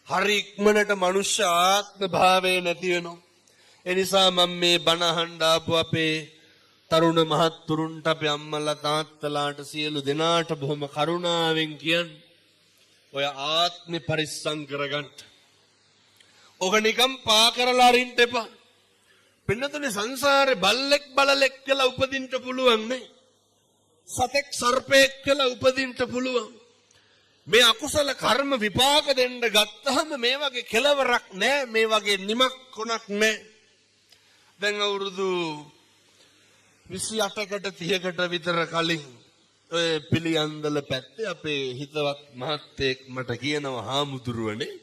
හරි ඉක්මනට මනුෂ්‍ය ආත්ම භාවය නැති වෙනවා. ඒ නිසා මම මේ බණ අහන්න ආපු අපේ තරුණ මහත්තුරුන්ට අපේ අම්මලා තාත්තලාට සියලු දෙනාට බොහොම කරුණාවෙන් කියන්නේ ඔය ආත්මේ පරිස්සම් කරගන්න. ඔක නිකම් පා කරලා අරින්න එපා. පින්නතුනේ සංසාරේ බල්ලෙක් බලලෙක් කියලා උපදින්න පුළුවන් නේ. සතෙක් සර්පෙක් කියලා උපදින්න පුළුවන්. මේ අකුසල කර්ම විපාක දෙන්න ගත්තහම මේ වගේ කෙලවරක් නැහැ, මේ වගේ නිමක් කොනක් නැහැ. දැන් අවුරුදු 28කට 30කට විතර කලින් ඔය පිළියන්දල පැත්තේ අපේ හිතවත් මහත්තයෙක් මට කියනවා, හාමුදුරුවනේ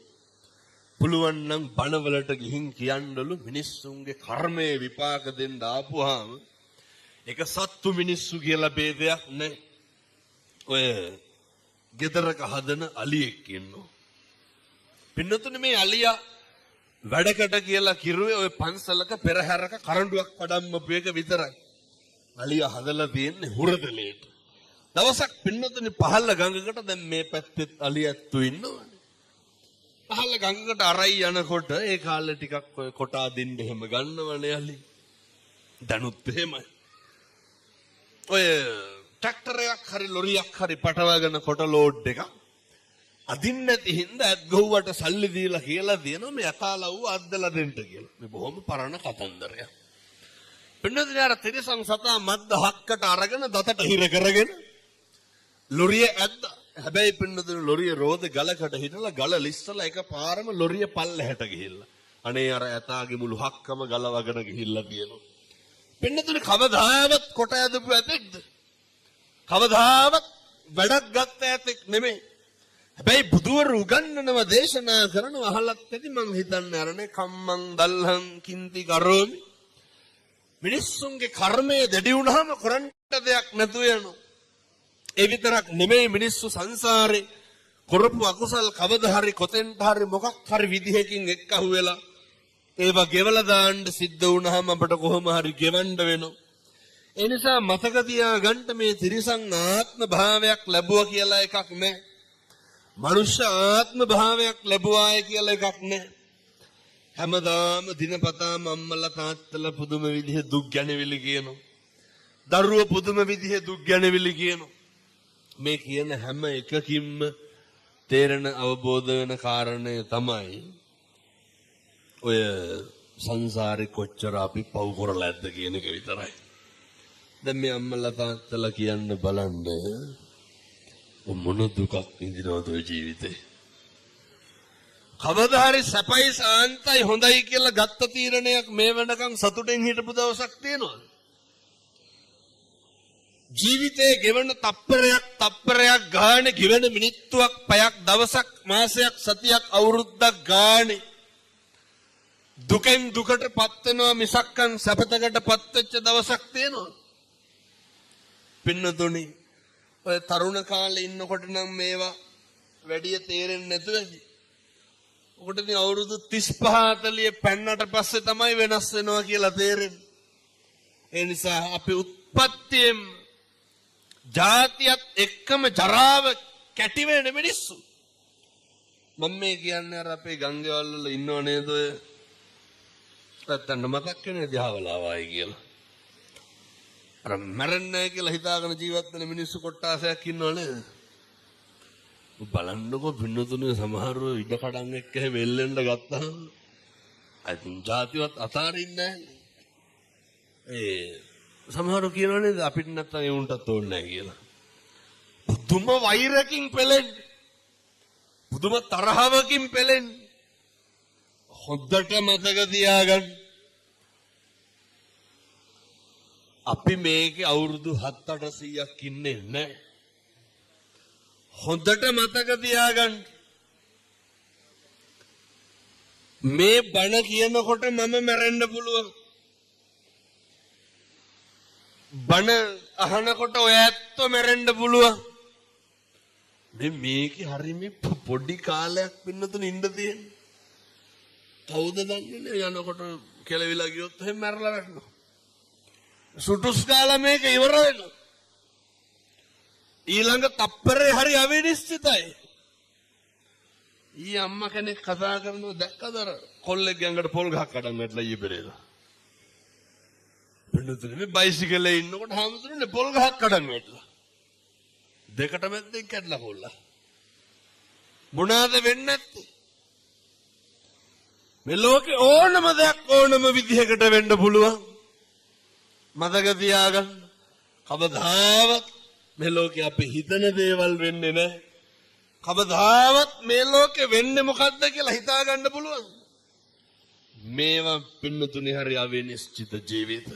පුළුවන් නම් බණවලට ගිහින් කියන්නලු මිනිස්සුන්ගේ කර්මයේ විපාක දෙන්න ආපුවාම ඒක සත්තු මිනිස්සු කියලා ભેදයක් නැහැ. ඔය ගෙදරක හදන අලියෙක් ඉන්නවා. පින්නතුනේ මේ අලියා වැඩකට කියලා කිරුවේ ඔය පන්සලක පෙරහැරක කරඬුවක් කඩම්මපු එක විතරයි. අලියා හදලා තියෙන්නේ හුරතලේට. දවසක් පින්නතුනේ පහළ ගඟකට දැන් මේ පැත්තෙත් අලියැත්තු ඉන්නවනේ. පහළ ගඟකට අරයි යනකොට ඒ කාලේ ටිකක් ඔය කොටා දෙන්න එහෙම ගන්නවනේ අලි. දැනුත් එහෙමයි. ඔය ට්‍රැක්ටරයක් හරි ලොරියක් හරි පටවගෙන කොට ලෝඩ් එකක් අදින්න නැති හින්දා ඇත්ගොව්වට සල්ලි දීලා කියලා දෙනවා මේ යකාලව්ව අද්දලා දෙන්න කියලා. මේ බොහොම පරණ කතන්දරයක්. පින්නතුනේ අර තිරිසන් සතා මද්ද හක්කට අරගෙන දතට හිර කරගෙන ලොරිය ඇද්දා. හැබැයි පින්නතුනේ ලොරිය රෝද ගලකට හිටලා ගල ලිස්සලා එකපාරම ලොරිය පල්ලෙහාට ගිහිල්ලා. අනේ අර ඇතාගේ මුළු හක්කම ගලවගෙන ගිහිල්ලා තියෙනවා. පින්නතුනේ කවදාවත් කොට ඇදපු ඇතෙක්ද? කවදාවත් වැඩක් ගත්ත ඇතෙක් නෙමෙයි. හැබැයි බුදුවරු උගන්වනව දේශනා කරනව අහලත් ඇති මං හිතන්නේ අරනේ කම්මං දල්හං කින්ති කරෝමි. මිනිස්සුන්ගේ කර්මය දෙඩි වුණාම කරන්න දෙයක් නැතුව යනවා. ඒ විතරක් නෙමෙයි මිනිස්සු සංසාරේ කරපු අකුසල් කවදා හරි කොතෙන්ට හරි මොකක් හරි විදිහකින් එක්කහුව වෙලා ඒවා ගෙවලා දාන්න සිද්ධ වුණාම අපට කොහොම හරි ගෙවන්න වෙනවා. ඒ නිසා මතක තියාගන්න මේ තිරිසන් ආත්ම භාවයක් ලැබුවා කියලා එකක් නැහැ. මනුෂ්‍ය ආත්ම භාවයක් ලැබුවාය කියලා එකක් නැහැ. හැමදාම දිනපතාම අම්මලා තාත්තලා පුදුම විදිහ දුක් ගැනවිලි කියනවා. දරුවෝ පුදුම විදිහ දුක් ගැනවිලි කියනවා. මේ කියන හැම එකකින්ම තේරෙන අවබෝධ වෙන කාරණය තමයි ඔය සංසාරේ කොච්චර අපි පව් කරලා ඇද්ද කියන එක විතරයි. දැන් මේ අම්මලා තාත්තලා කියන්න බලන්න මොන දුකක් විඳිනවද ඔය ජීවිතේ. කවදා හරි සැපයි සාන්තයි හොඳයි කියලා ගත්ත තීරණයක් මේ වෙනකන් සතුටෙන් හිටපු දවසක් තියෙනවද? ජීවිතේ ගෙවන තප්පරයක් ගානේ ගෙවන මිනිත්තුවක් පැයක් දවසක් මාසයක් සතියක් අවුරුද්දක් ගානේ දුකෙන් දුකට පත් වෙනවා මිසක්කන් සැපතකට පත් වෙච්ච දවසක් තියෙනවද? පින්නතුනි ඔය තරුණ කාලේ ඉන්නකොට නම් මේවා වැඩි තේරෙන්නේ නැතුව ඇති. ඔකට ඉතින් අවුරුදු 35 40 පෙන්නට පස්සේ තමයි වෙනස් වෙනවා කියලා තේරෙන්නේ. ඒ නිසා අපි උත්පත්තියෙන් ජාතියත් එක්කම ජරාව කැටි වෙන මිනිස්සු. මම මේ කියන්නේ අර අපේ ගංගේවල් වල ඉන්නව නේද ඔය නැත්තම් මතක් වෙන්නේ දිහාවලාවයි කියලා. අර මරන්නේ කියලා හිතාගෙන ජීවත් වෙන මිනිස්සු කොට්ටාසයක් ඉන්නව නේද? බලන්නකො පින්නතුනේ සමහරව ඉඩ කඩන් එක්ක එහෙම එල්ලෙන්න ගත්තාම අයිතුන් ජාතිවත් අතාරින්නේ නැහැ. සමහරව කියනවා නේද අපිට නැත්තම් ඒ උන්ටත් ඕනේ නැහැ කියලා. පුදුම වෛරකින් පෙළෙන්නේ. පුදුම තරහවකින් පෙළෙන්නේ. හොද්දට මතක තියාගන්න. අපි මේකේ අවුරුදු 7-800ක් ඉන්නේ නැහැ. හොඳට මතක තියාගන්න. මේ බණ කියනකොට මම මැරෙන්න පුළුවන්. බණ අහනකොට ඔය ඇත්තෝ මැරෙන්න පුළුවන්. මේකේ හරි මේ පොඩි කාලයක් පින්නතුනේ ඉන්න තියෙන්නේ. කවුද දන්නේ යනකොට කෙලවිලා ගියොත් එහෙම මැරලා වැටෙනවා. සුටුස් කාලා මේක ඉවර වෙනවා. ඊළඟ තප්පරේ හරි අවිනිශ්චිතයි. ඊ අම්මා කෙනෙක් කතා කරනවා දැක්කද අර කොල්ලෙක්ගේ ඇඟට පොල් ගහක් කඩන් වැටලා ඊයේ පෙරේද. පින්නතුනේ මේ බයිසිකලේ ඉන්නකොට හාමුදුරනේ පොල් ගහක් කඩන් වැටලා. දෙකට මැද්දෙන් කැඩලා පොල්ලා. මොනවාද වෙන්නේ නැත්තේ? මේ ලෝකේ ඕනම දෙයක් ඕනම විදිහකට වෙන්න පුළුවන්. මතක තියාගන්න. කවදාවත් මේ ලෝකේ අපි හිතන දේවල් වෙන්නේ නැහැ. කවදාවත් මේ ලෝකේ වෙන්නේ මොකද්ද කියලා හිතා ගන්න පුළුවන්. මේවා පින්නතුනි හරි අවිනිශ්චිත ජීවිත.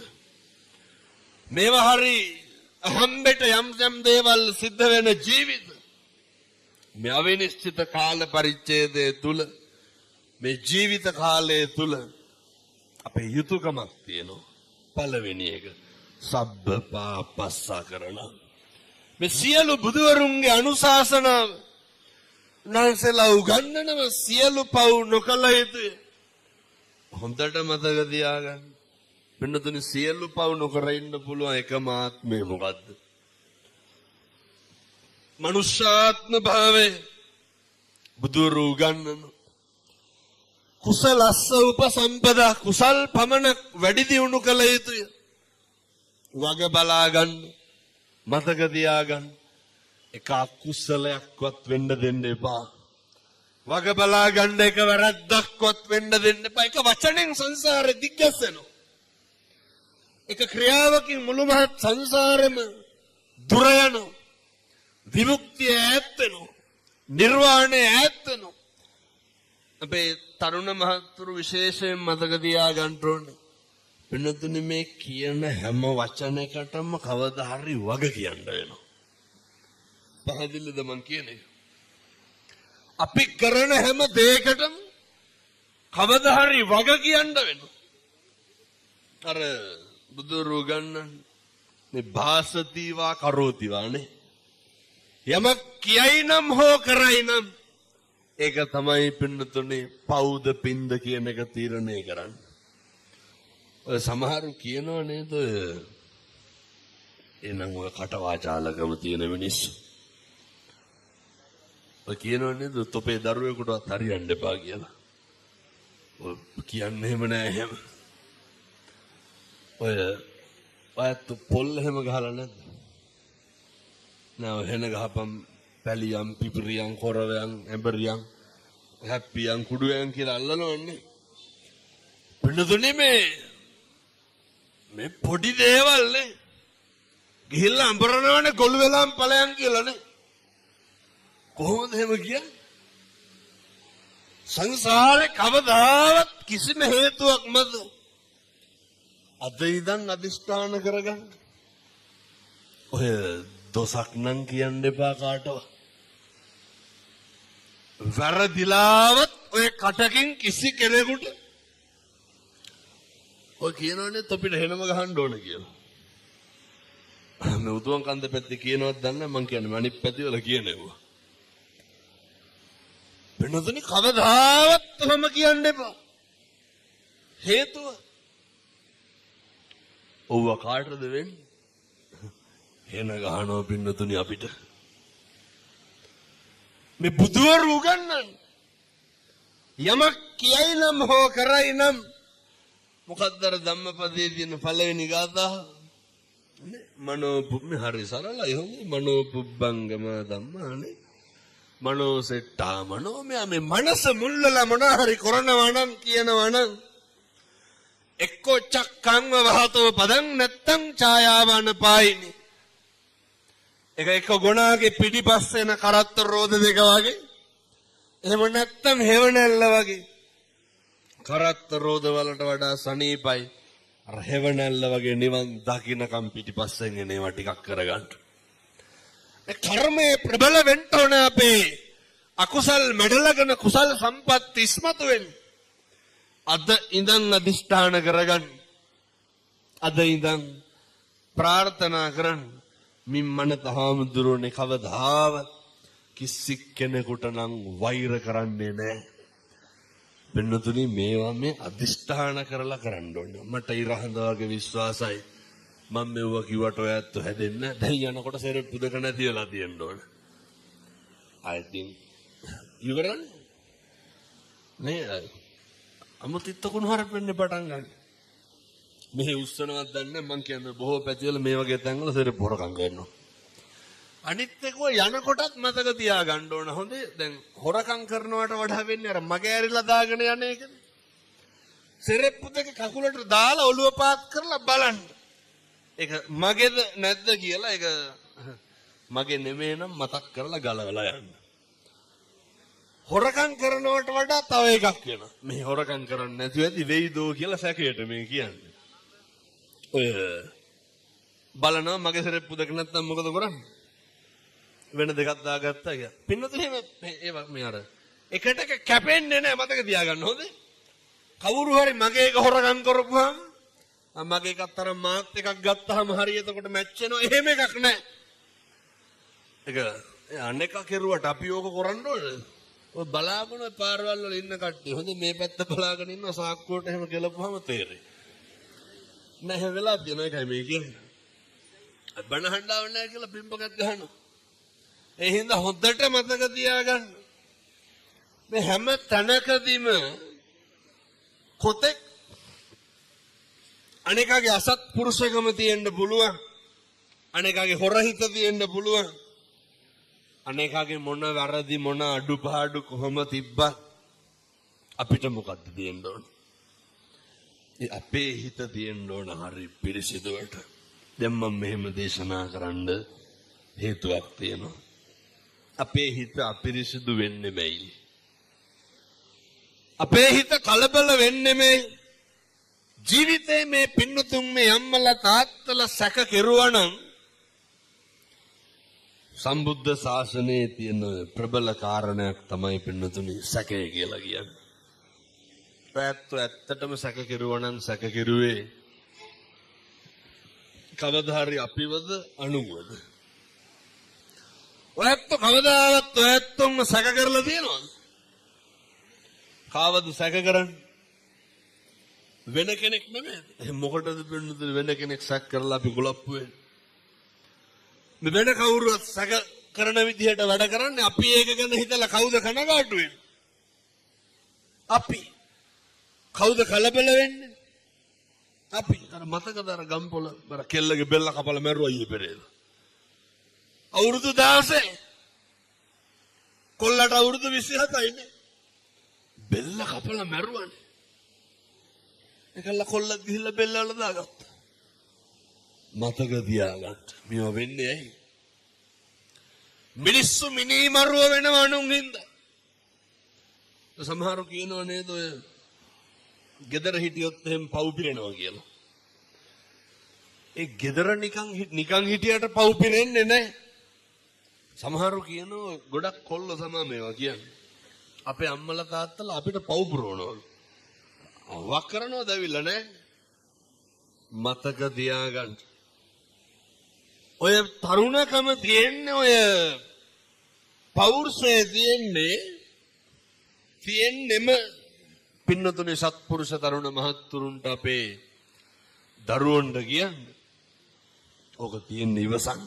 මේවා හරි අහම්බෙට යම් දේවල් සිද්ධ වෙන ජීවිත. මේ අවිනිශ්චිත කාල පරිච්ඡේදය තුල මේ ජීවිත කාලය තුල අපේ යුතුයකමක් තියෙනවා. පළවෙනි එක සබ්බ පාපස්සා කරන මේ සියලු බුදුවරුන්ගේ අනුශාසනාව උන්වහන්සේලා උගන්වනව සියලු පව් නොකළ යුතුය. හොඳට මතක තියාගන්න. පින්නතුනි සියලු පව් නොකර ඉන්න පුළුවන් එකම ආත්මය මොකද්ද? මනුෂ්‍යාත්ම භාවය. බුදුරු උගන්වන කුසලස්ස උපසම්පදා කුසල් පමණක් වැඩි දියුණු කළ යුතුය. වග බලා ගන්න. මතක තියාගන්න. එක අකුසලයක්වත් වෙන්න දෙන්න එපා. වග බලා ගන්න එක වැරද්දක්වත් වෙන්න දෙන්න එපා. එක වචනෙන් සංසාරෙ දිග්ගැස්සෙනවා. එක ක්‍රියාවකින් මුළු මහත් සංසාරෙම දුර යනවා. විමුක්තිය ඈත් වෙනවා. නිර්වාණය ඈත් වෙනවා. අපේ තරුණ මහතුරු විශේෂයෙන් මතක තියාගන්න ඕනේ. වෙනතුනේ මේ කියන හැම වචනයකටම කවදා හරි වග කියන්න වෙනවා. පැහැදිලිද මං කියන්නේ? අපි කරන හැම දෙයකටම කවදා හරි වග කියන්න වෙනවා. අර බුදුරු ගන්න මේ භාසතිවා කරෝතිවානේ. යමක් කියයි නම් හෝ කරයි නම් ඒක තමයි පින්නතුනේ පෞද පින්ද කියන එක තීරණය කරන්නේ. ඔය සමහරු කියනවා නේද එනම් ඔය කටවාචාලකම තියෙන මිනිස්සු. ඔය කියනවා නේද තොපේ දරුවෙකුටවත් හරියන්න එපා කියලා. ඔය කියන්නේ එහෙම නෑ එහෙම. ඔයත් පොල් එහෙම ගහලා නැද්ද? නෑ එහෙන ගහපම් පැලියම් පිපිරියම් කොරවයන් එඹරියම් හැප්පියම් කුඩුයන් කියලා අල්ලනවන්නේ. පින්නතුනේ මේ පොඩි දේවල් නේ. ගිහිල්ලා අඹරනවනේ ගොළු වෙලාම් ඵලයන් කියලානේ. කොහොමද එහෙම කියන්නේ? සංසාරේ කවදාවත් කිසිම හේතුවක් මත අද ඉඳන් අදිෂ්ඨාන කරගන්න. ඔය දොසක් නම් කියන්න එපා කාටවත්. වැරදිලාවත් ඔය කටකින් කිසි කෙනෙකුට ඔය කියනවනේ තොපිට හෙනම ගහන්න ඕන කියලා. මේ උතුම් කන්ද පැත්තේ කියනවත් දන්නේ මං කියන්නේ අනිත් පැති වල කියනවා. වෙනදනි කවදාවත් ඔහම කියන්න එපා. හේතුව ඔව්ව කාටද වෙන්නේ? හෙන ගහනවා පින්නතුනි අපිට. මේ බුදුවරු උගන්වන්නේ යමක් කියයි නම් හෝ කරයි නම් මොකක්ද අර ධම්මපදයේ තියෙන පළවෙනි ගාථාව නේ? මනෝ හරි සරලයි හොඳයි. මනෝ පුබ්බංගම ධම්මානේ මනෝ සෙට්ටා මනෝ මේ මනස මුල්ලලා මොන හරි කරනවා නම් කියනවා නම් එක්කෝ චක්කංව වහතෝ පදං නැත්තං ඡායාවන පායිනි. එක ගොනාගේ පිටිපස්සෙන කරත්ත රෝද දෙක වගේ. එහෙම නැත්තම් හෙවණැල්ල වගේ. කරත්ත රෝද වලට වඩා සනීපයි අර හෙවණැල්ල වගේ නිවන් දකින්නකම් පිටිපස්සෙන් එනවා ටිකක් කරගන්න. ඒ කර්මයේ ප්‍රබල වෙන්න ඕන අපේ අකුසල් මැඩලගෙන කුසල් සම්පත් ඉස්මතු වෙන්න. අද ඉඳන් අදිෂ්ඨාන කරගන්න. අද ඉඳන් ප්‍රාර්ථනා කරන්න. මිම්මන තහාමුදුරනේ කවදාවත් කිසි කෙනෙකුට නම් වෛර කරන්නේ නැහැ. වෙනතුනි මේවා මේ අදිෂ්ඨාන කරලා කරන්න ඕනේ. මට ඉරහඳ වගේ විශ්වාසයි. මම මෙව්ව කිව්වට ඔයත් හැදෙන්න. දැන් යනකොට සෙරෙප්පු දෙක නැති වෙලා තියෙන්න ඕනේ. I think ඉවරනේ. නේ අමුතිත්ත කුණුහරුප වෙන්න පටන් ගන්න. මෙහි උස්සනවත් දන්නේ මං කියන්නේ බොහෝ පැතිවල මේ වගේ තැන්වල සෙරප්පු හොරකම් කරනවා. අනිත් එකව යනකොටත් මතක තියාගන්න ඕන. හොඳේ දැන් හොරකම් කරනවට වඩා වෙන්නේ අර මගේ ඇරිලා දාගෙන යන එකනේ. සෙරප්පු දෙක කකුලට දාලා ඔළුව පාත් කරලා බලන්න. ඒක මගේද නැද්ද කියලා ඒක මගේ නෙමෙයි නම් මතක් කරලා ගලවලා යන්න. හොරකම් කරනවට වඩා තව එකක් වෙනවා. මේ හොරකම් කරන්නේ නැතුව ඇති වෙයිදෝ කියලා සැකයට මේ කියන්නේ. ඔය බලනවා මගේ සෙරප්පු දෙක නැත්තම් මොකද කරන්නේ? වෙන දෙකක් දාගත්තා කියලා. පින්නතුනේ මේ අර එකට එක කැපෙන්නේ නැහැ මතක තියාගන්න හොඳේ. කවුරු හරි මගේ එක හොරකම් කරපුවාම මගේ එකත් අර මාත් එකක් ගත්තාම හරි එතකොට මැච් වෙනවා. එහෙම එකක් නැහැ. ඒක අනේක කෙරුවට අපි ඕක කරන්න ඕනේ. ඔය බලාගෙන පාරවල් වල ඉන්න කට්ටිය හොඳ මේ පැත්ත බලාගෙන ඉන්න සාක්කුවට එහෙම ගලපුවාම තේරෙයි. නැහැ වෙලා තියෙන එකයි මේ කියන්නේ. බණ හඬාව නැහැ කියලා පිම්බකක් ගහනවා. ඒ හින්දා හොඳට මතක තියාගන්න. මේ හැම තැනකදීම කොතෙක් අනේකගේ අසත්පුරුෂකම තියෙන්න පුළුවන්. අනේකගේ හොරහිත තියෙන්න පුළුවන්. අනේකගේ මොන වැරදි මොන අඩුපාඩු කොහොම තිබ්බත් අපිට මොකද්ද තියෙන්න ඕන? අපේ හිත තියෙන්න ඕන හරි පිරිසිදුවට. දැන් මම මෙහෙම දේශනා කරන්න හේතුවක් තියෙනවා. අපේ හිත අපිරිසිදු වෙන්නේ බැයි. අපේ හිත කලබල වෙන්නේ මේ ජීවිතේ මේ පින්නතුන් මේ අම්මලා තාත්තලා සැක කෙරුවා නම් සම්බුද්ධ ශාසනයේ තියෙන ප්‍රබල කාරණයක් තමයි පින්නතුනි සැකය කියලා කියන්නේ. ඇත්තටම සැක කෙරුවා නම් සැක කෙරුවේ කවදා හරි අපිවද අනුවද? ඔයත් කවදාවත් ඔයත්ම සැක කරලා තියෙනවද? කාවද සැක කරන්නේ? වෙන කෙනෙක් නෙමෙයි. මොකටද පින්නතුනි වෙන කෙනෙක් සැක කරලා අපි ගොලප්පු වෙන්නේ? මේ වෙන කවුරුවත් සැක කරන විදිහට වැඩ කරන්නේ අපි ඒක ගැන හිතලා කවුද කනගාටු වෙන්නේ? අපි. කවුද කලබල වෙන්නේ? අපි. අර මතකද අර ගම්පොළ අර කෙල්ලගේ බෙල්ල කපලා මැරුවා ඊයේ පෙරේද? අවුරුදු 16. කොල්ලට අවුරුදු 27යි නේ. බෙල්ල කපලා මැරුවානේ. ඒකල්ල කොල්ල ගිහිල්ලා බෙල්ල වල දාගත්තා. මතක තියාගන්න. මේව වෙන්නේ ඇයි? මිනිස්සු මිනිමරුව වෙනව අනුන්ගින්ද. සමහරු කියනවා නේද ඔය ගෙදර හිටියොත් එහෙම පව් පිරෙනවා කියලා. ඒ ගෙදර නිකන් හිටියට පව් පිරෙන්නේ නැහැ. සමහරු කියනවා ගොඩක් කොල්ල තමයි මේවා කියන්නේ. අපේ අම්මලා තාත්තලා අපිට පව් පුරවනවලු. අවක් කරනවද ඇවිල්ලා නැහැ. මතක තියාගන්න. ඔය තරුණකම තියෙන්නේ ඔය පෞරුෂය තියෙන්නෙම පින්නතුනේ සත්පුරුෂ තරුණ මහත්තුරුන්ට අපේ දරුවන්ට කියන්නේ. ඕක තියෙන්නේ ඉවසන්න.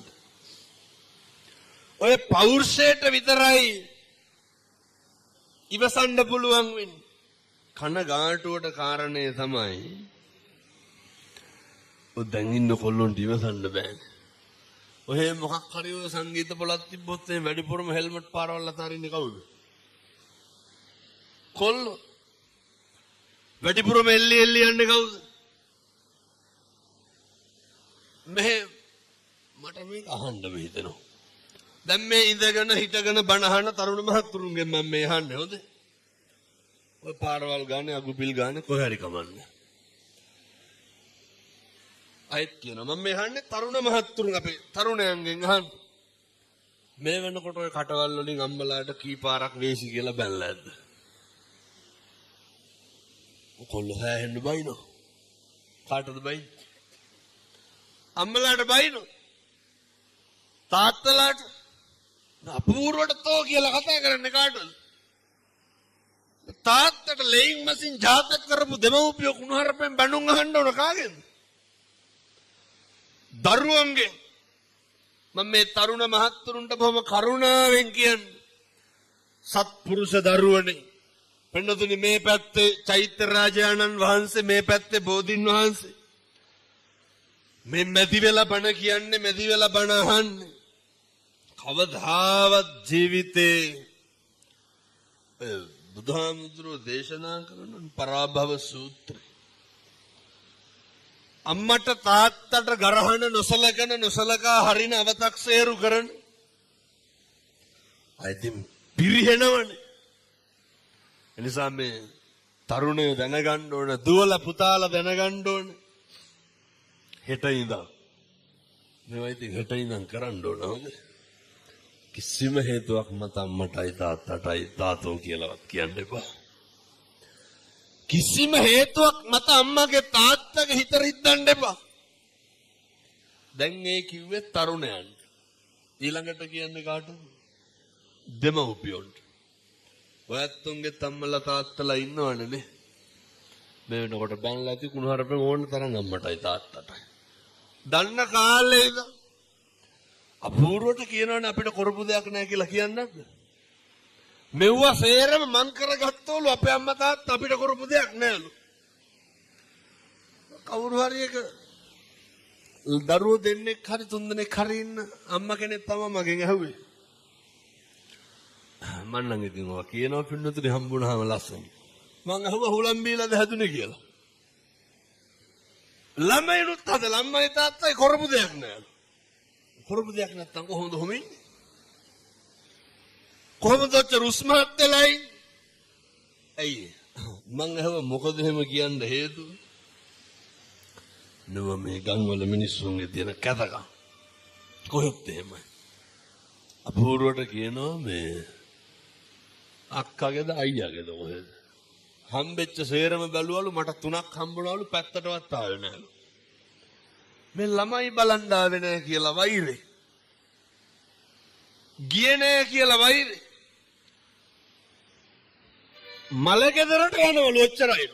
ඔය පෞරුෂයට විතරයි ඉවසන්න පුළුවන් වෙන්නේ. කනගාටුවට කාරණේ තමයි ඔය දැන් ඉන්න කොල්ලොන්ට ඉවසන්න බෑනේ. ඔය මොකක් හරි ඔය සංගීත පොලක් තිබ්බොත් එහෙනම් වැඩිපුරම හෙල්මට් පාරවල් අතරින්නේ කවුද? කොල්ලෝ. වැඩිපුරම එල්ලි යන්නේ කවුද? මට මේක අහන්න හිතෙනවා. දැන් මේ ඉඳගෙන හිටගෙන බණ අහන තරුණ මහත්තුරුන්ගෙන් මම මේ අහන්නේ හොඳ. ඔය පාරවල් ගානේ අගුපිල් ගානේ කොහේ හරි කමන්නේ. අයත් කියනවා මම මේ අහන්නේ තරුණ මහත්තුරුන් අපේ තරුණයන්ගෙන් අහන්න. මේ වෙනකොට ඔය කටවල් වලින් අම්මලාට කී පාරක් වේසි කියලා බැලලා ඇද්ද? කොල්ලෝ හැහෙන්න බයිනෝ. කාටද බයි? අම්මලාට බයිනෝ. තාත්තලාට අපූර්වට තෝ කියලා කතා කරන්නේ කාටද? තාත්තට ලේයින් මසින් ජාතක කරපු දෙමව්පියෝ කුණුහරුපෙන් බණුන් අහන්න ඕන කාගෙන්ද? දරුවන්ගෙන්. මම මේ තරුණ මහත්තුරුන්ට බොහොම කරුණාවෙන් කියන්නේ සත්පුරුෂ දරුවනේ පින්නතුනි මේ පැත්තේ චෛත්‍ය රාජානන් වහන්සේ මේ පැත්තේ බෝධින් වහන්සේ මේ මැදි වෙලා බණ කියන්නේ මැදි වෙලා බණ අහන්නේ කවදාවත් ජීවිතේ බුදුහාමුදුරුවෝ දේශනා කරන පරාභව සූත්‍රය අම්මට තාත්තට ගරහන නොසලකා හරින අවතක්සේරු කරන අයිතින් පිරිහෙනවනේ එනිසා මේ තරුණයෝ දැනගන්න ඕන දුවල පුතාලා දැනගන්න ඕන හෙට ඉඳන් මේවා ඉතින් හෙට ඉඳන් කරන්න ඕන හොඳ කිසිම හේතුවක් මත අම්මටයි තාත්තටයි තාතෝ කියලාවත් කියන්න එපා කිසිම හේතුවක් මත අම්මගේ තාත්තගේ හිත රිද්දන්න එපා දැන් මේ කිව්වේ තරුණයන්ට ඊළඟට කියන්නේ කාටද දෙමව්පියන්ට ඔයත්තුන්ගේ තම්මලා තාත්තලා ඉන්නවනේ නේ මේ වෙනකොට බංලා ඇති කුණුහරුපෙන් ඕන තරම් අම්මටයි තාත්තටයි දන්න කාලේ ඉඳන් අපූර්වට කියනවනේ අපිට කරපු දෙයක් නැහැ කියලා කියන්නද මෙව්වා සේරම මං කරගත්තවලු අපේ අම්මා තාත්තා අපිට කරපු දෙයක් නැහැලු කවුරු හරි එක දරුවෝ දෙන්නෙක් හරි තුන් දෙනෙක් හරි ඉන්න අම්මා කෙනෙක් තමයි මගෙන් ඇහුවේ මම නම් ඉතින් ඔයා කියනවා පින්නතුනි හම්බුනහම ලස්සන මං අහුවා හුලම් බීලාද හැදුනේ කියලා ළමයිනුත් අද ළමයි තාත්තයි කරපු දෙයක් නැහැ කරපු දෙයක් නැත්තම් කොහොමද හොමින් කොහොමද රුස්මහත් වෙලයි ඇයි මං අහුවා මොකද එහෙම කියන්න හේතුව නෝ මේ ගම්වල මිනිස්සුන්ගේ තියෙන කැතකම් කොහෙත් එහෙමයි අපූර්වට කියනවා මේ අක්කගේද අයියාගේද කොහෙද හම්බෙච්ච සේරම බැලුවලු මට 3ක් හම්බුණාලු පැත්තටවත් ආවේ නැලු මේ ළමයි බලන්න ආවේ නැහැ කියලා වෛරේ ගියේ නැහැ කියලා වෛරේ මලගෙදරට යනවලු ඔච්චරයි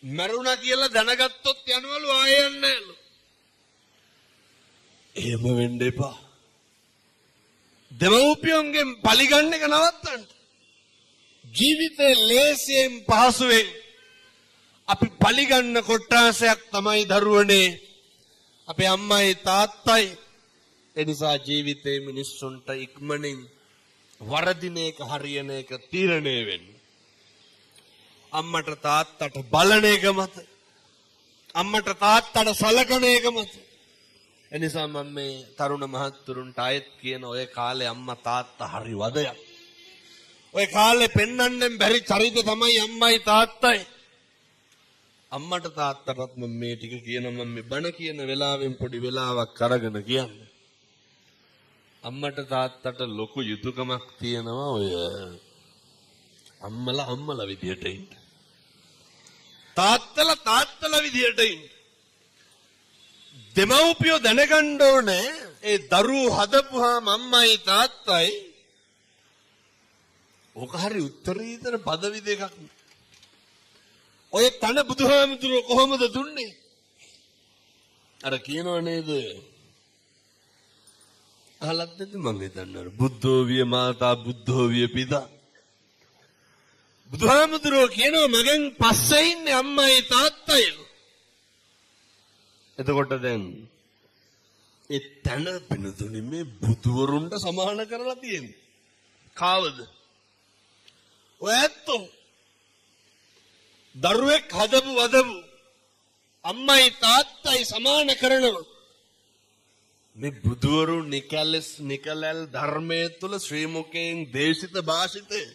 මරුණා කියලා දැනගත්තොත් යනවලු ආයෙ යන්නේ නැලු එහෙම වෙන්න එපා දෙමව්පියන්ගෙන් පලිගන්න එක නවත්තන්න ජීවිතේ ලේසියෙන් පහසුවෙන් අපි පලිගන්න කොට්ටාසයක් තමයි දරුවනේ අපේ අම්මයි තාත්තයි එනිසා ජීවිතේ මිනිස්සුන්ට ඉක්මනින් වරදින එක හරියන එක තීරණය වෙන්න අම්මට තාත්තට බලන එක මත අම්මට තාත්තට සලකන එක මත එනිසා මම මේ තරුණ මහත්තුරුන්ට ආයෙත් කියන ඔය කාලේ අම්මා තාත්තා හරි වදයක් ඔය කාලේ පෙන්වන්නෙන් බැරි චරිත තමයි අම්මයි තාත්තයි අම්මට තාත්තටත් මම මේ ටික කියන මම මේ බණ කියන වෙලාවෙන් පොඩි වෙලාවක් අරගෙන කියන්නේ අම්මට තාත්තට ලොකු යුතුයකමක් තියෙනවා ඔය අම්මලා විදියට ඉන්න තාත්තලා විදියට ඉන්න දෙමව්පියෝ දැනගන්න ඕනේ ඒ දරුවෝ හදපුවාම අම්මයි තාත්තයි ඕක හරි උත්තරීතර පදවි දෙකක් ඔය තන බුදුහාමුදුරුවෝ කොහොමද දුන්නේ අර කියනව නේද අහලත් නැති මම හිතන්නේ බුද්ධෝ විය මාතා බුද්ධෝ විය පිතා බුදුහාමුදුරුවෝ කියනවා මගෙන් පස්සේ ඉන්නේ අම්මයි තාත්තයි එතකොට දැන් ඒ තන පිනතුනි මේ බුදුවරුන්ට සමාන කරලා තියෙන්නේ කාවද ඔය ඇත්තෝ දරුවෙක් හදපු වදපු අම්මයි තාත්තයි සමාන කරනවා මේ බුදුවරු නිකලල් ධර්මයේ තුල ශ්‍රී මුඛයෙන් දේශිත භාෂිතේ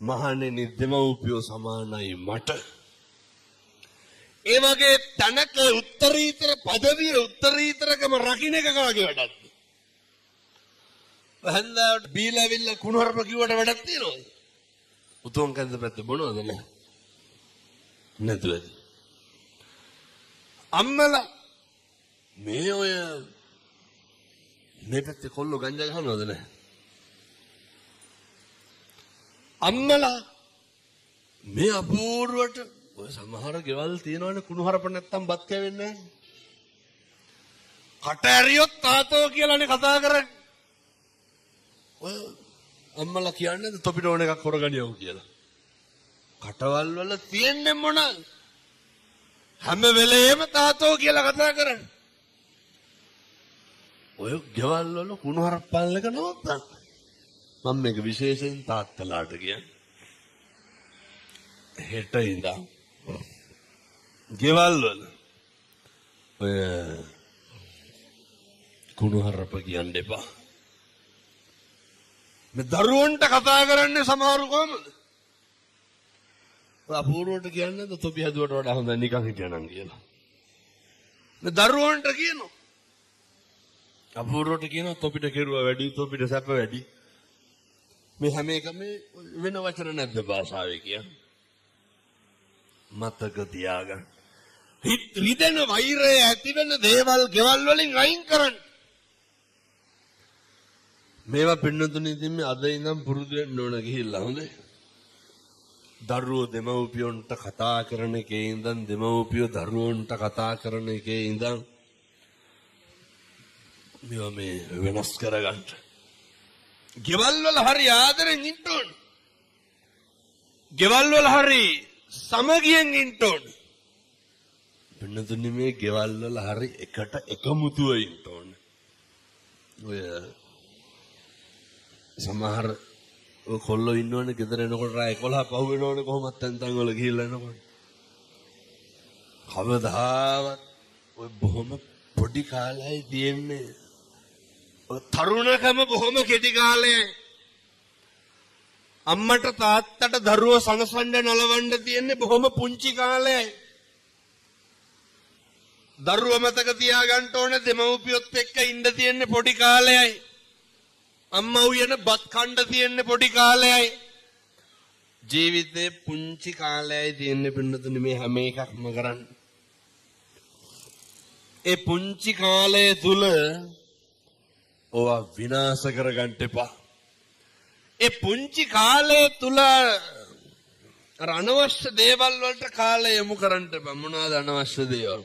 මහණෙනි දෙමව්පියෝ සමානයි මට ඒ වගේ තනක උත්තරීතර පදවිය උත්තරීතරකම රකින්න එක කාගේ වැඩක්ද වහන්දාට බීලාවිල්ල කුණුහරුප කිව්වට වැඩක් තියනවද උතුම් කන්ද පැත්තේ බොනවද නැතුවද අම්මලා මේ ඔය මේ පැත්තේ කොල්ලෝ ගංජා ගහනවද නැහැ අම්මලා මේ අපූර්වට ඔය සමහර ගෙවල් තියෙනවනේ කුණුහරුප නැත්තම් බත් කැවෙන්නේ නැහැ කට ඇරියොත් තාතෝ කියලානේ කතා කරන්නේ ඔය අම්මලා කියන්නේ තොපිට ඕන එකක් කරගනියව කියලා. කටවල් වල තියෙන්නේ මොනවාද? හැම වෙලේම තාතෝ කියලා කතා කරන්නේ. ඔය ගෙවල් වල කුණු හරප්පල් එක නවත්තන්න. මම මේක විශේෂයෙන් තාත්තලාට කියන්නේ. හෙට ඉඳන් ගෙවල් වල ඔය කුණු හරප කියන්න එපා. මේ දරුවන්ට කතා කරන්නේ සමහරු කොහමද? අපූර්වට කියන්නේ තොපි හැදුවට වඩා හොඳ නිකන් හිටියනම් කියලා. මේ දරුවන්ට කියනවා. අපූර්වට කියනවා තොපිට කෙරුවා වැඩි, තොපිට සැප වැඩි. මේ හැම එකම වෙන වචන නැද්ද භාෂාවේ කියන්නේ? මතක තියාගන්න. රිදෙන වෛරය ඇති වෙන දේවල් ගෙවල් වලින් අයින් කරන්න. මේවා පින්නතුනි ඉතින් මේ අද ඉඳන් පුරුදු වෙන්න ඕන ගිහිල්ලා හොඳේ. දරුවෝ දෙමව්පියන්ට කතා කරන එකේ ඉඳන් දෙමව්පියෝ දරුවන්ට කතා කරන එකේ ඉඳන් මේවා මේ වෙනස් කරගන්න. ගෙවල් වල හරි ආදරෙන් ඉන්න ඕන. ගෙවල් වල හරි සමගියෙන් ඉන්න ඕන. පින්නතුනි මේ ගෙවල් වල හරි එකට එකමුතුව ඉන්න ඕන. ඔය සමහර කොල්ලෝ ඉන්නවනේ ගෙදර එනකොට රාය 11 පහු වෙනවනේ කොහොමත් තැන් වල ගිහිල්ලා එනකොට. කවදාවත් ඔය බොහොම පොඩි කාලයයි තියෙන්නේ. ඔය තරුණකම බොහොම කෙටි කාලයයි. අම්මට තාත්තට දරුවෝ සනසන්න නලවන්න තියෙන්නේ බොහොම පුංචි කාලයයි. දරුවා මතක තියාගන්න ඕනේ දෙමව්පියොත් එක්ක ඉන්න තියෙන්නේ පොඩි කාලයයි. අම්මා උයන බත් කන්න තියෙන්නේ පොඩි කාලයයි. ජීවිතේ පුංචි කාලයයි තියෙන්නේ පින්නතුනි මේ හැම එකක්ම කරන්න. ඒ පුංචි කාලය තුල ඕවා විනාශ කරගන්න එපා. ඒ පුංචි කාලය තුල අර අනවශ්‍ය දේවල් වලට කාලය යොමු කරන්න එපා. මොනවාද අනවශ්‍ය දේවල්?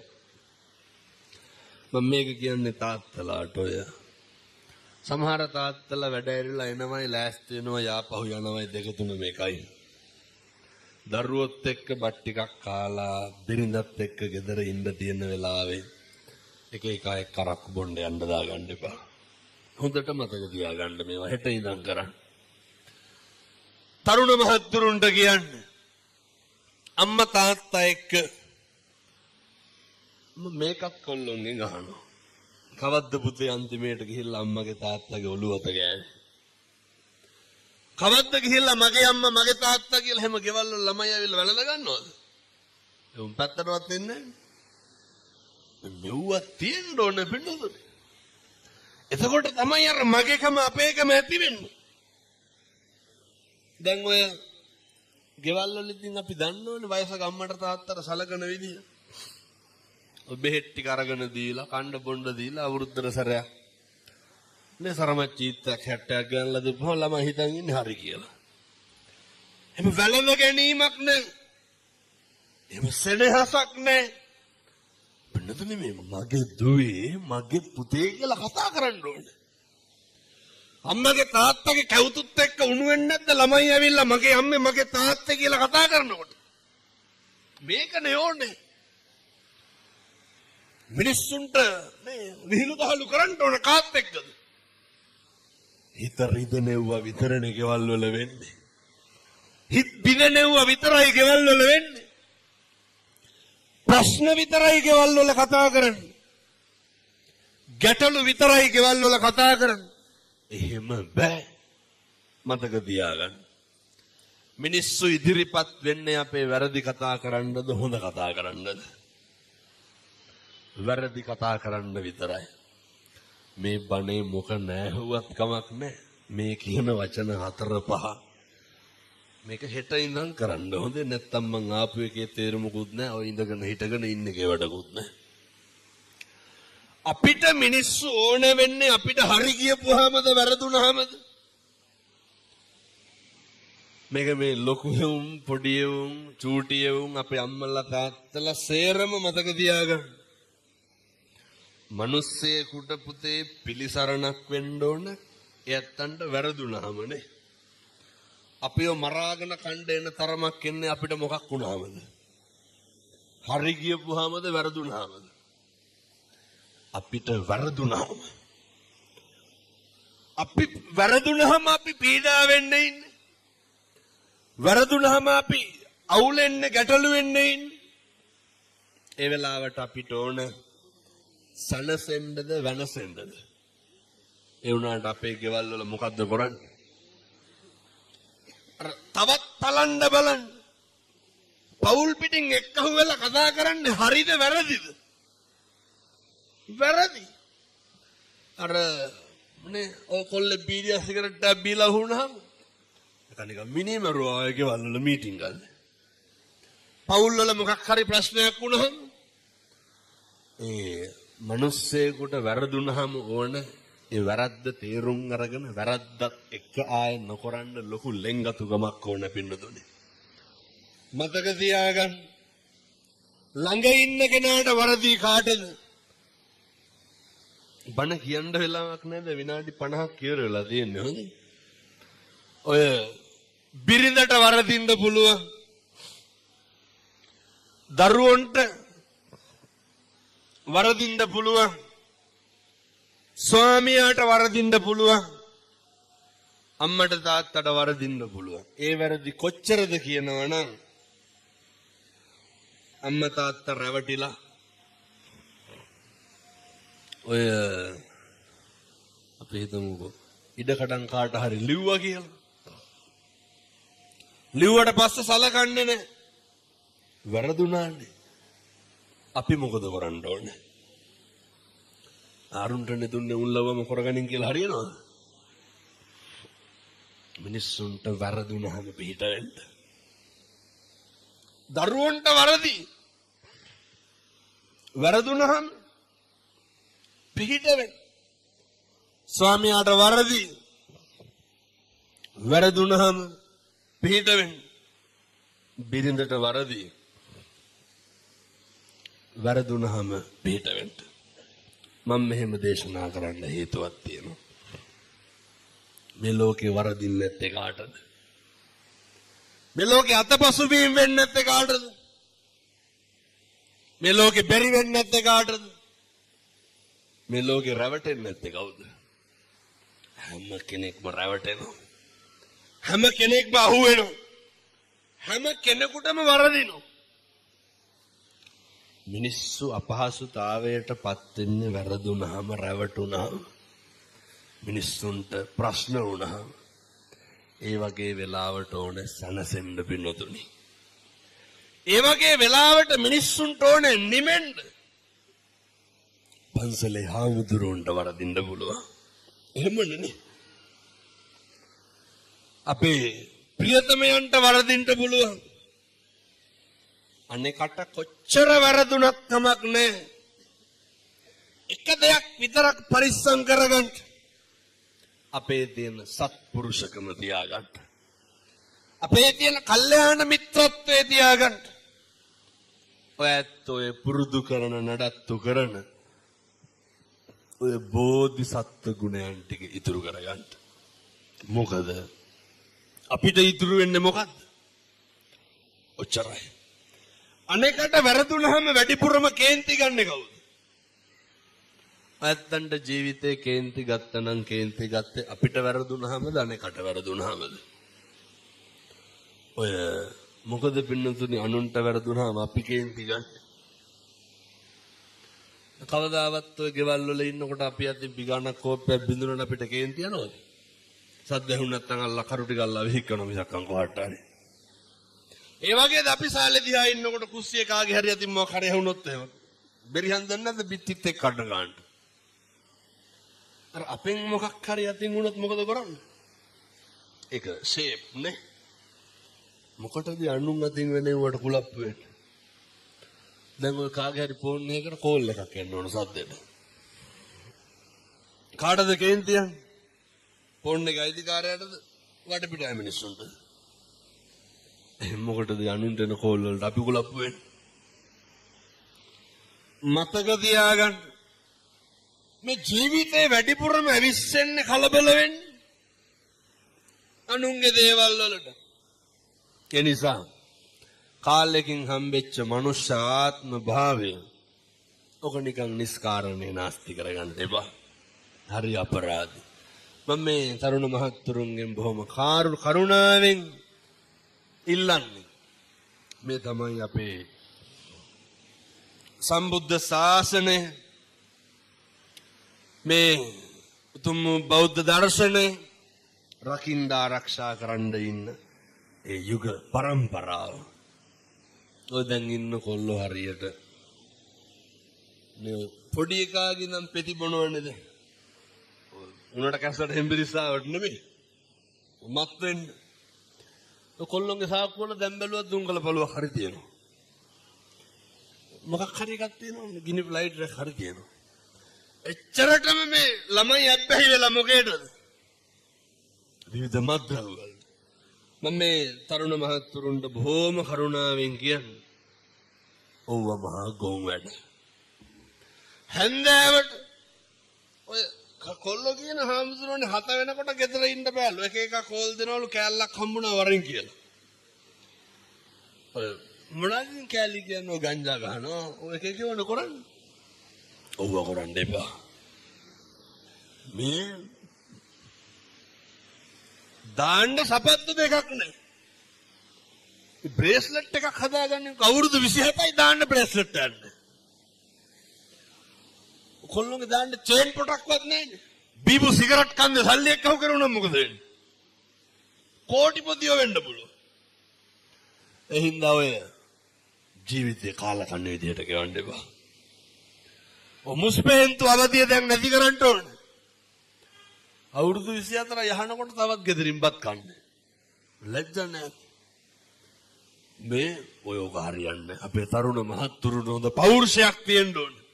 මම මේක කියන්නේ තාත්තලාට ඔය සමහර තාත්තලා වැඩ ඇරිලා එනවයි ලෑස්ති වෙනවා යාපහු යනවයි දෙක තුන මේකයි. දරුවොත් එක්ක බත් ටිකක් කාලා බිරිඳත් එක්ක ගෙදර ඉන්න තියෙන වෙලාවේ එක එක අය කරක් බොන්න යන්න දාගන්න එපා. හොඳට මතක තියාගන්න මේවා හෙට ඉඳන් කරන්න. තරුණ මහත්තුරුන්ට කියන්නේ අම්මා තාත්තා එක්ක මේකත් කොල්ලොන්ගෙන් අහනවා. කවද්ද පුතේ අන්තිමේට ගිහිල්ලා අම්මගේ තාත්තගේ ඔළුවට ගෑවේ? කවද්ද ගිහිල්ලා මගේ අම්මා මගේ තාත්තා කියලා හැම ගෙවල් වල ළමයි ඇවිල්ලා වැළඳ ගන්නවද? උන් පැත්තටවත් එන්නේ නැහැ. මෙව්වා තියෙන්න ඕන පිටුදුනේ. එතකොට තමයි අර මගේකම අපේකම ඇති වෙන්නේ. දැන් ඔය ගෙවල් වල ඉතින් අපි දන්නවනේ වයසක අම්මට තාත්තට සලකන විදිය. බෙහෙත් ටික අරගෙන දීලා කණ්ඩ බොණ්ඩ දීලා අවුරුද්දට සැරයක් නේ සරමච්චීත්තක් 60ක් ගන්නලා දුපහම ළමයි හිතන් ඉන්නේ හරි කියලා. එහෙම වැළඳ ගැනීමක් නැහැ. එහෙම සෙනෙහසක් නැහැ. බන්නතුනේ මේ මගේ දුවේ මගේ පුතේ කියලා කතා කරන්න ඕනේ. අම්මගේ තාත්තගේ කැවුතුත් එක්ක උණු වෙන්නේ නැද්ද ළමයි ඇවිල්ලා මගේ අම්මේ මගේ තාත්තේ කියලා කතා කරනකොට? මේකනේ ඕනේ. මිනිස්සුන්ට මේ විහිළු දහළු කරන්න ඕන කාත් එක්කද? හිත රිදෙනෙව්වා විතරනේ ගෙවල් වල වෙන්නේ. හිත බිඳෙනෙව්වා විතරයි ගෙවල් වල වෙන්නේ. ප්‍රශ්න විතරයි ගෙවල් වල කතා කරන්නේ. ගැටලු විතරයි ගෙවල් වල කතා කරන්නේ. එහෙම බෑ. මතක තියාගන්න. මිනිස්සු ඉදිරිපත් වෙන්නේ අපේ වැරදි කතා කරන්නද හොඳ කතා කරන්නද? වැරදි කතා කරන්න විතරයි. මේ බණේ මොක නැහුවත් කමක් නැහැ. මේ කියන වචන 4-5 මේක හෙට ඉඳන් කරන්න හොඳේ. නැත්තම් මං ආපු එකේ තේරුමකුත් නැහැ. ඔය ඉඳගෙන හිටගෙන ඉන්න එකේ වැඩකුත් නැහැ. අපිට මිනිස්සු ඕන වෙන්නේ අපිට හරි කියපුවාමද වැරදුනහමද? මේක මේ ලොකු වුන් පොඩි වුන් චූටි වුන් අපේ අම්මලා තාත්තලා සේරම මතක තියාගන්න. මිනිස්සෙකුට පුතේ පිළිසරණක් වෙන්න ඕන එයත්තන්ට වැරදුනහමනේ. අපිව මරාගෙන කණ්ඩ එන තරමක් එන්නේ අපිට මොකක් වුණාමද? හරි ගියපුවාමද වැරදුනාමද? අපිට වැරදුනාම. අපි වැරදුනහම අපි පීඩා වෙන්නේ ඉන්නේ. වැරදුනහම අපි අවුල් වෙන්නේ ගැටලු වෙන්නේ ඉන්නේ. ඒ වෙලාවට අපිට ඕන සනසෙන්නද වෙනසෙන්නද? ඒ වුණාට අපේ ගෙවල් වල මොකද්ද කරන්නේ? තවත් තලන්න බලන්න. පවුල් පිටින් එක්කහුව වෙලා කතා කරන්නේ හරිද වැරදිද? වැරදි. අර නේ ඔය කොල්ලේ බීඩිය සිගරට් එකක් බීලා වුණාම කනික මිනිමරුවා ඔය ගෙවල් වල මීටින් ගන්න. පවුල් වල මොකක් හරි ප්‍රශ්නයක් වුණාම ඒ මිනිස්සෙකුට වැරදුනහම ඕන ඒ වැරද්ද තේරුම් අරගෙන වැරද්දත් එක්ක ආය නොකරන්න ලොකු ලෙන්ගතුකමක් ඕන පින්නතුනේ. මතක තියාගන්න. ළඟ ඉන්න කෙනාට වරදි කාටද? බණ කියන්න වෙලාවක් නැද්ද? විනාඩි 50ක් කියර වෙලා තියෙන්නේ හොඳයි. ඔය බිරිඳට වරදින්න පුළුවන්. දරුවන්ට වරදින්න පුළුවන්. ස්වාමියාට වරදින්න පුළුවන්. අම්මට තාත්තට වරදින්න පුළුවන්. ඒ වැරදි කොච්චරද කියනවනම් අම්මා තාත්තා රැවටිලා ඔය අපි හිතමුකෝ ඉඩකඩම් කාට හරි ලිව්වා කියලා. ලිව්වට පස්සේ සලකන්නේ නැහැ. වැරදුනානේ. අපි මොකද කරන්න ඕනේ? ආරුන්ටනේ දුන්නේ උන්ලවම කරගනින් කියලා හරියනවද? මිනිස්සුන්ට වැරදුනහම පිට වෙන්න. දරුවන්ට වරදි. වැරදුනහම පිට වෙන්න. ස්වාමියාට වරදි. වැරදුනහම පිට වෙන්න. බිරිඳට වරදි. වැරදුනහම පිට වෙන්න. මම මෙහෙම දේශනා කරන්න හේතුවක් තියෙනවා. මේ ලෝකේ වරදින්නේ නැත්තේ කාටද? මේ ලෝකේ අතපසුබීම් වෙන්නේ නැත්තේ කාටද? මේ ලෝකේ බැරි වෙන්නේ නැත්තේ කාටද? මේ ලෝකේ රැවටෙන්නේ නැත්තේ කවුද? හැම කෙනෙක්ම රැවටෙනවා. හැම කෙනෙක්ම අහුවෙනවා. හැම කෙනෙකුටම වරදිනවා. මිනිස්සු අපහසුතාවයට පත් වෙන්නේ වැරදුනහම රැවටුනහම. මිනිස්සුන්ට ප්‍රශ්න වුණහම ඒ වගේ වෙලාවට ඕන සනසෙන්න පින්නතුනි. ඒ වගේ වෙලාවට මිනිස්සුන්ට ඕන නිමෙන්න. පන්සලේ හාමුදුරුවන්ට වරදින්න පුළුවන්. එහෙමනේ. අපේ ප්‍රියතමයන්ට වරදින්න පුළුවන්. අනේකට කොච්චර වැරදුනක් කමක් නැහැ. එක දෙයක් විතරක් පරිස්සම් කරගන්න. අපේ තියෙන සත්පුරුෂකම තියාගන්න. අපේ තියෙන කල්යාණ මිත්‍රත්වයේ තියාගන්න. ඔයත් ඔය පුරුදු කරන නඩත්තු කරන ඔය බෝධිසත්ව ගුණයන් ටික ඉතුරු කරගන්න. මොකද අපිට ඉතුරු වෙන්නේ මොකද්ද? ඔච්චරයි. අනේකට වැරදුනහම වැඩිපුරම කේන්ති ගන්න කවුද? ඇත්තන්ට ජීවිතේ කේන්ති ගත්තනම් කේන්ති ගත්තේ අපිට වැරදුනහමද අනේකට වැරදුනහමද? ඔය මොකද පින්නතුනි අනුන්ට වැරදුනහම අපි කේන්ති ගන්න. කවදාවත් ඔය ගෙවල් වල ඉන්නකොට අපි අතින් පිගානක් කෝප්පයක් බින්දුනන අපිට කේන්ති යනවද? සද්ද ඇහුණ නැත්නම් අල්ලා කරු ටික අල්ලා විහික්කනවා මිසක් කොහාට හරි. ඒ වගේද අපි සාලේ දිහා ඉන්නකොට කුස්සියේ කාගේ හරි අතින් මොකක් හරි ඇහුනොත් එහෙම බෙරිහන් දන්නේ නැද්ද පිටිත් එක්ක කඩ ගන්න. අර අපෙන් මොකක් හරි අතින් වුණොත් මොකද කරන්නේ? ඒක ෂේප් නේ. මොකටද අනුන් අතින් වෙනවට කුලප්පු වෙන්නේ? දැන් ඔය කාගේ හරි ෆෝන් එකකට කෝල් එකක් එන්න ඕන සද්දෙට. කාටද කේන්ති යන්නේ? ෆෝන් එක අයිතිකාරයාටද වටපිටාය මිනිස්සුන්ට? මොකටද අනුන්ට එන කෝල් වලට අපි කුලප්පු වෙන්නේ? මතක තියාගන්න. මේ ජීවිතේ වැඩිපුරම ඇවිස්සෙන්නේ කලබල වෙන්නේ. අනුන්ගේ දේවල් වලට. ඒ නිසා කාලෙකින් හම්බෙච්ච මනුෂ්‍ය ආත්ම භාවය ඔක නිකන් නිස්කාරණේ නාස්ති කරගන්න එපා. හරි අපරාධයි. මම මේ තරුණ මහත්තුරුන්ගෙන් බොහොම කරුණාවෙන් ඉල්ලන්නේ මේ තමයි අපේ සම්බුද්ධ ශාසනය, මේ උතුම් බෞද්ධ දර්ශනය රකින්න ආරක්ෂා කරන්න ඉන්න ඒ යුග පරම්පරාව. ඔය දැන් ඉන්න කොල්ලෝ හරියට මේ පොඩි එකාගේ නම් පෙති බොනවන්නේද? උනට කැස්සට හෙම්බිරිස්සාවට නෙමෙයි. මත් වෙන්න. ඔය කොල්ලොන්ගේ සාක්කුව වල දැන් බැලුවත් දුංගල පළුවක් හරි තියෙනවා. මොකක් හරි එකක් තියෙනවා. ගිනි ලයිට් එකක් හරි තියෙනවා. එච්චරටම මේ ළමයි අබ්බැහි වෙලා මොකේද? විවිධ මත්ද්‍රව්‍යවල. මම මේ තරුණ මහත්තුරුන්ට බොහොම කරුණාවෙන් කියන්නේ ඔව්ව මහා ගොන් වැඩ. හැන්දෑවට ඔය කොල්ලෝ කියන හාමුදුරනේ 7 වෙනකොට ගෙදර ඉන්න බෑලු. එක එක කෝල් දෙනවලු කෑල්ලක් හම්බුණා වරින් කියලා. ඔය මොනවාද කෑලි කියන්නේ ගංජා ගහනවා. ඔය එක එක වුණ කරන්නේ. ඔව්ව කරන්න එපා. මේ දාන්න සපත්තු දෙකක් නෑ. බ්‍රේස්ලට් එකක් හදාගන්න අවුරුදු 27යි දාන්න බ්‍රේස්ලට් යන්න. කොල්ලොන්ගේ දාන්න චේන් පොටක්වත් නෑනේ. බීබු සිගරට් කන්ද සල්ලි එක්කව කරුණා මොකද වෙන්නේ? කෝටිපතියෝ වෙන්න පුළුවන්. ඒ හින්දා ඔය ජීවිතේ කාලා කන්න විදියට ගෙවන්න එපා. ඔය මුස්පෙන්තු අවදිය දැන් නැති කරන්න ඕනේ. අවුරුදු 24 යහනකොට තවත් ගෙදරින්පත් කන්නේ. ලැජ්ජ නැහැ. මේ ඔය ඔක හරියන්නේ. අපේ තරුණ මහත්තුරුන් හොඳ පෞරුෂයක් තියෙන්න ඕනේ.